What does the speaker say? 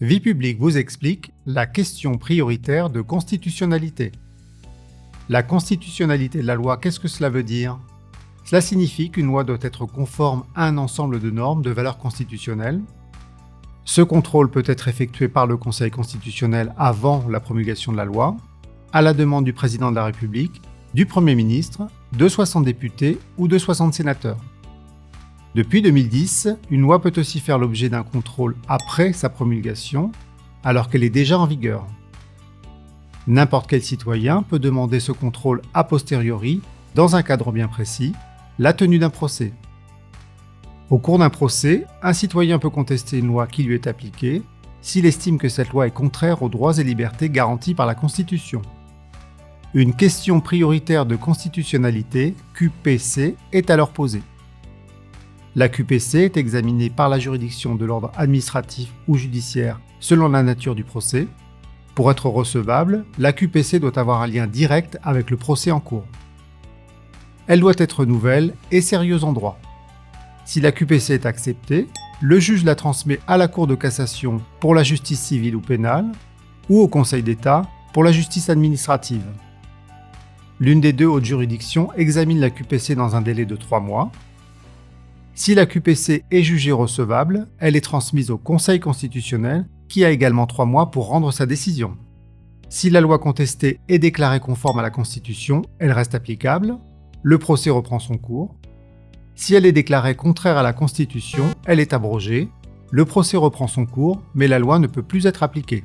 Vie publique vous explique la question prioritaire de constitutionnalité. La constitutionnalité de la loi, qu'est-ce que cela veut dire? Cela signifie qu'une loi doit être conforme à un ensemble de normes de valeur constitutionnelle. Ce contrôle peut être effectué par le Conseil constitutionnel avant la promulgation de la loi, à la demande du Président de la République, du Premier ministre, de 60 députés ou de 60 sénateurs. Depuis 2010, une loi peut aussi faire l'objet d'un contrôle après sa promulgation, alors qu'elle est déjà en vigueur. N'importe quel citoyen peut demander ce contrôle a posteriori, dans un cadre bien précis, la tenue d'un procès. Au cours d'un procès, un citoyen peut contester une loi qui lui est appliquée s'il estime que cette loi est contraire aux droits et libertés garantis par la Constitution. Une question prioritaire de constitutionnalité, QPC, est alors posée. La QPC est examinée par la juridiction de l'ordre administratif ou judiciaire selon la nature du procès. Pour être recevable, la QPC doit avoir un lien direct avec le procès en cours. Elle doit être nouvelle et sérieuse en droit. Si la QPC est acceptée, le juge la transmet à la Cour de cassation pour la justice civile ou pénale ou au Conseil d'État pour la justice administrative. L'une des deux hautes juridictions examine la QPC dans un délai de 3 mois. Si la QPC est jugée recevable, elle est transmise au Conseil constitutionnel qui a également 3 mois pour rendre sa décision. Si la loi contestée est déclarée conforme à la Constitution, elle reste applicable, le procès reprend son cours. Si elle est déclarée contraire à la Constitution, elle est abrogée, le procès reprend son cours, mais la loi ne peut plus être appliquée.